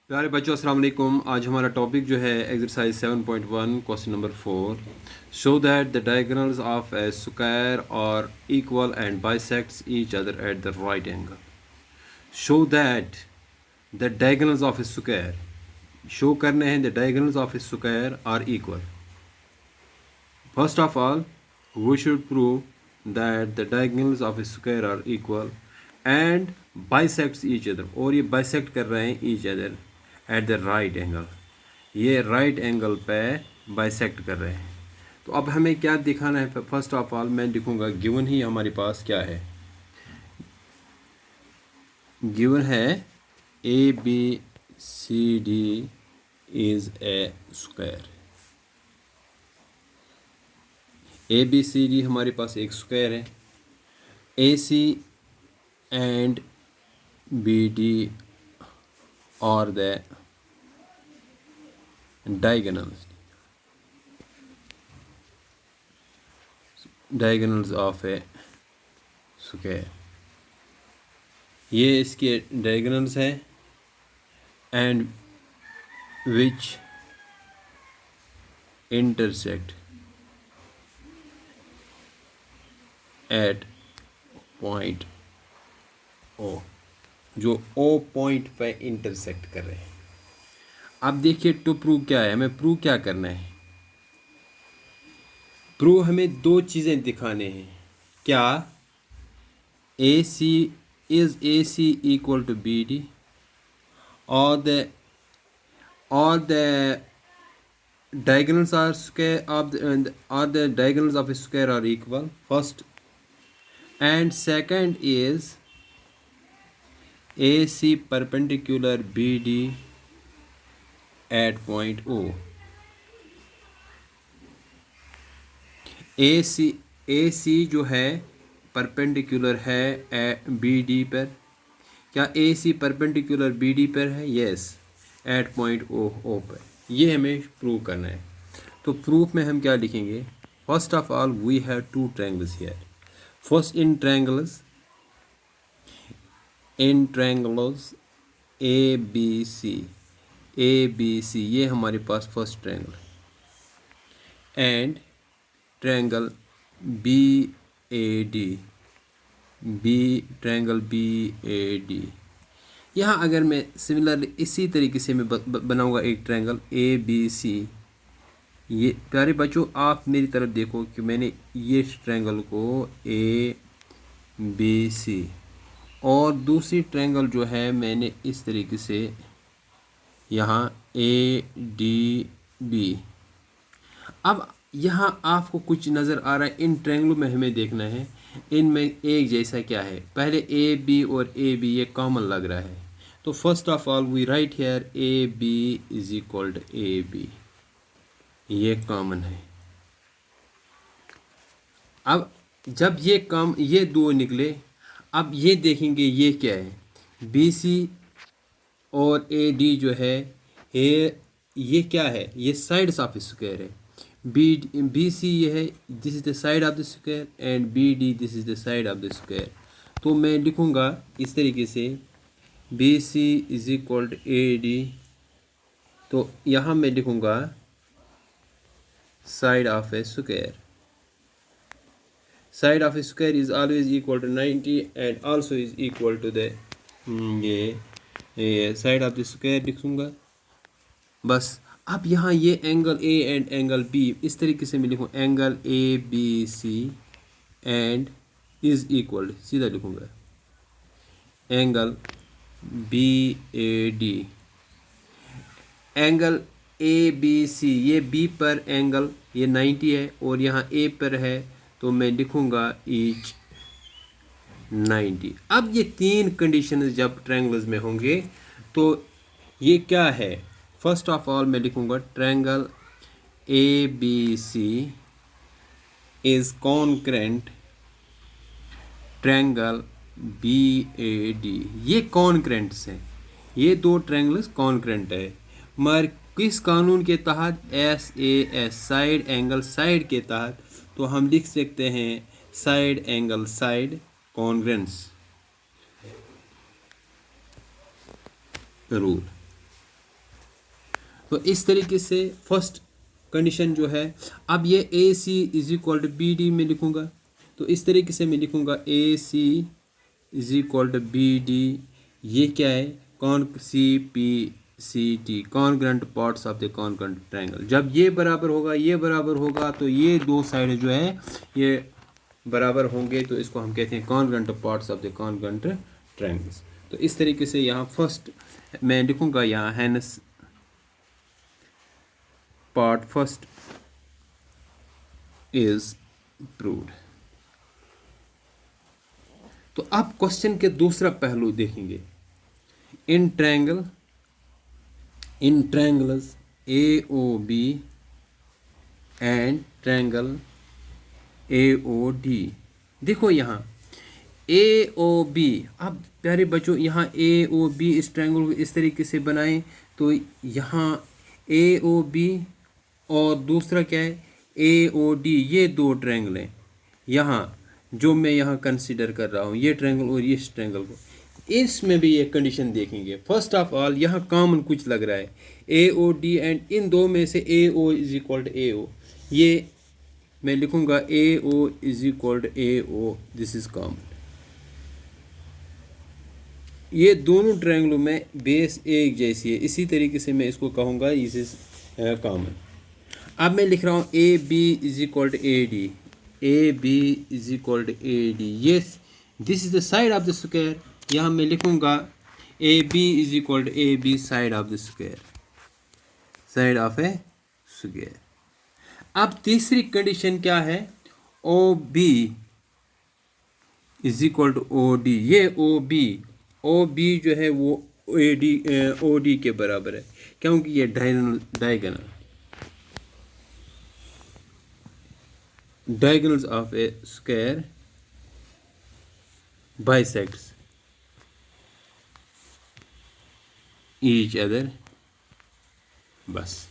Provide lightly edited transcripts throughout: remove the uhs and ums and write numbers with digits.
प्यारे बच्चों अस्सलाम वालेकुम। आज हमारा टॉपिक जो है exercise 7.1 question number 4। Show that the diagonals of a square are equal and bisects each other at the right angle. Show that the diagonals of a square, show करने हैं the diagonals of a square are equal. First of all we should prove that the diagonals of a square are equal and bisects each other, और ये bisect कर रहे हैं each other at the right angle, ये right angle पे bisect कर रहे हैं। तो अब हमें क्या दिखाना है? फर्स्ट ऑफ ऑल मैं लिखूंगा गिवन ही हमारे पास क्या है, गिवन है A B C D is a square. A B C D हमारे पास एक स्क्वायर है। A C and B D और the diagonals of a square, ये इसके डायगोनल्स हैं and which intersect at point O, जो ओ पॉइंट पे इंटरसेक्ट कर रहे हैं। अब देखिए टू प्रूव क्या है, हमें प्रूव क्या करना है? प्रूव हमें दो चीज़ें दिखाने हैं। क्या A C is A C equal to B D और the diagonals are square of the diagonals of a square are equal first, and second is AC perpendicular BD at point O। AC जो है perpendicular है BD पर। क्या AC perpendicular BD पर है? Yes, eight point O पर। ये हमें प्रूव करना है। तो प्रूफ में हम क्या लिखेंगे? First of all we have two triangles here. First in triangles A B C, ये हमारे पास फर्स्ट ट्रायंगल है। And triangle B A D, triangle B A D. यहाँ अगर मैं सिमिलरली इसी तरीके से मैं बनाऊंगा एक ट्रायंगल ए बी सी। ये प्यारे बच्चों आप मेरी तरफ देखो कि मैंने ये ट्रायंगल को ए बी सी, और दूसरी ट्रायंगल जो है मैंने इस तरीके से यहाँ ए डी बी। अब यहाँ आपको कुछ नज़र आ रहा है, इन ट्रायंगलों में हमें देखना है इनमें एक जैसा क्या है। पहले ए बी और ए बी ये कॉमन लग रहा है, तो first of all we write here A B is equal to A B, ये कॉमन है। अब जब ये दो निकले, अब ये देखेंगे ये क्या है, बी सी और ए डी जो है ये क्या है? ये साइड्स ऑफ स्क्वायर है। बी सी ये है, this is the side of the square, and B D this is the side of the square. तो मैं लिखूँगा इस तरीके से B C is equal to A D. तो यहाँ मैं लिखूँगा side of a square, side of a square is always equal to 90 and also is equal to the ये साइड ऑफ द स्क्वायर लिखूँगा बस। अब यहाँ ये angle A and angle B, इस तरीके से मैं लिखूँ angle A B C and is equal, सीधा लिखूँगा angle B A D. Angle A B C, ये बी पर एंगल ये 90 है और यहाँ ए पर है, तो मैं लिखूँगा ईच 90। अब ये तीन कंडीशन जब ट्रायंगल्स में होंगे तो ये क्या है? फर्स्ट ऑफ ऑल मैं लिखूँगा triangle A B C is concurrent triangle B A D. ये कॉन्करेंट्स हैं, ये दो ट्रायंगल्स कॉन्करेंट है। मगर किस कानून के तहत? SAS साइड एंगल साइड के तहत। तो हम लिख सकते हैं side angle side congruence rule. तो इस तरीके से फर्स्ट कंडीशन जो है, अब ये A C is equal to B D में लिखूँगा, तो इस तरीके से मैं लिखूँगा A C is equal to B D. ये क्या है, कॉन C P C T, congruent parts of the congruent triangle. जब ये बराबर होगा ये बराबर होगा तो ये दो साइड जो है ये बराबर होंगे, तो इसको हम कहते हैं congruent parts of the congruent triangles. तो इस तरीके से यहाँ फर्स्ट मैं लिखूँगा, यहाँ hence part first is proved. तो अब क्वेश्चन के दूसरा पहलू देखेंगे। In triangles A O B and triangle A O D. देखो यहाँ ए ओ बी, अब प्यारे बच्चों यहाँ ए ओ बी इस ट्रायंगल को इस तरीके से बनाएं, तो यहाँ ए ओ बी और दूसरा क्या है ए ओ डी, ये दो ट्रायंगल हैं यहाँ जो मैं यहाँ कंसीडर कर रहा हूँ, ये ट्रायंगल और इस ट्रायंगल को। इसमें भी ये कंडीशन देखेंगे। फर्स्ट ऑफ ऑल यहाँ कॉमन कुछ लग रहा है ए ओ डी एंड इन दो में से A O is equal to A O, ये मैं लिखूँगा A O is equal to A O, this is common. ये दोनों ट्रायंगलों में बेस एक जैसी है, इसी तरीके से मैं इसको कहूँगा दिस इज कॉमन। अब मैं लिख रहा हूँ A B is equal to A D, A B is equal to A D, ये this is the side of the square. यहाँ मैं लिखूँगा A B is equal to A B side of the square, side of a square. अब तीसरी condition क्या है, O B is equal to O D. ये O B जो है वो ओ डी के बराबर है, क्योंकि ये diagonals of a square bisects each other. बस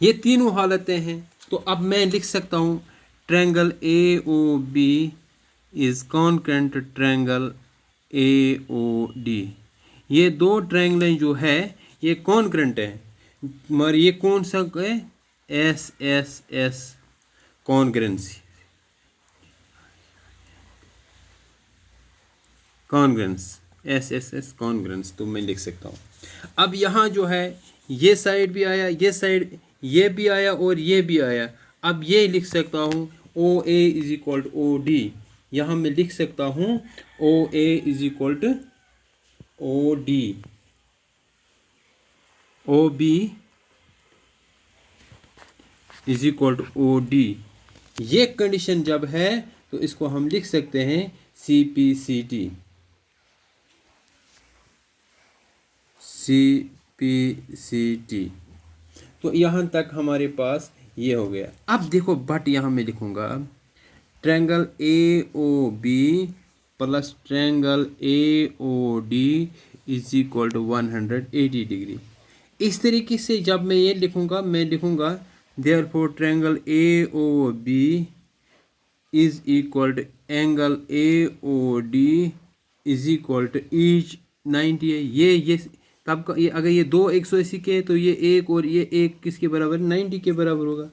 ये तीनों हालतें हैं। तो अब मैं लिख सकता हूँ triangle A O B is concurrent triangle A O D. ये दो ट्रायंगल जो है ये कॉन्करेंट है, मगर ये कौन सा है, S S S कॉन्ग्रेंसी, congruence, S S S congruence, तो मैं लिख सकता हूँ। अब यहाँ जो है ये साइड भी आया, ये साइड ये भी आया और ये भी आया। अब ये लिख सकता हूँ O A is equal to O D. यहाँ मैं लिख सकता हूँ O A is equal to O D, O B is equal to O D. ये कंडीशन जब है तो इसको हम लिख सकते हैं C P C T, C P C T. तो यहाँ तक हमारे पास ये हो गया। अब देखो बट यहाँ मैं लिखूँगा triangle A O B plus triangle A O D is equal to 180 degree. इस तरीके से जब मैं ये लिखूँगा, मैं लिखूँगा therefore triangle A O B is equal to angle A O D is equal to each 90 है। ये तब का ये अगर ये दो 180 के तो ये एक और ये एक किसके बराबर, 90 के बराबर होगा।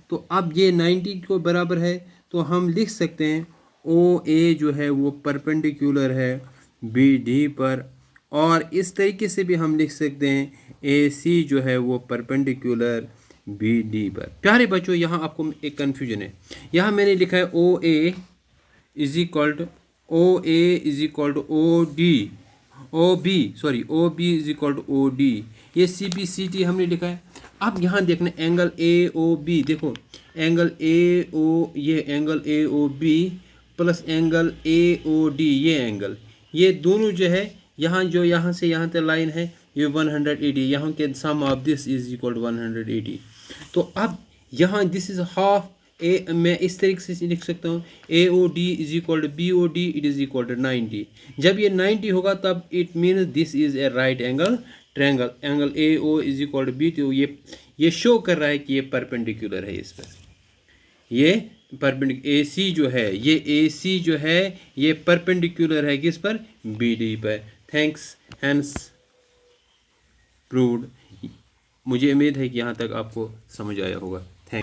तो अब ये 90 को बराबर है तो हम लिख सकते हैं ओ ए जो है वो परपेंडिकुलर है बी डी पर, और इस तरीके से भी हम लिख सकते हैं ए सी जो है वो परपेंडिकुलर बी डी पर। प्यारे बच्चों यहाँ आपको एक कन्फ्यूजन है, यहाँ मैंने लिखा है O A is equal to O A is equal to O D, O B is equal to O D, ये सी बी सी टी हमने लिखा है। अब यहाँ देखना एंगल ए ओ बी, देखो एंगल ए ओ, ये angle A O B plus angle A O D, ये एंगल, ये दोनों जो है यहाँ जो यहाँ से यहाँ तक लाइन है ये 180, यहाँ के sum of this is equal to 180। तो अब यहाँ दिस इज हाफ ए, मैं इस तरीके से लिख सकता हूँ A O D is equal to B O D, it is equal to 90। जब ये 90 होगा तब it means this is a right angle triangle, angle A O is equal to B. तो ये शो कर रहा है कि ये परपेंडिकुलर है इस पर, ये परपेंडिकुलर ए सी जो है, ये ए सी जो है ये परपेंडिकुलर है किस पर, बी डी पर। Thanks, hence proved. मुझे उम्मीद है कि यहाँ तक आपको समझ आया होगा।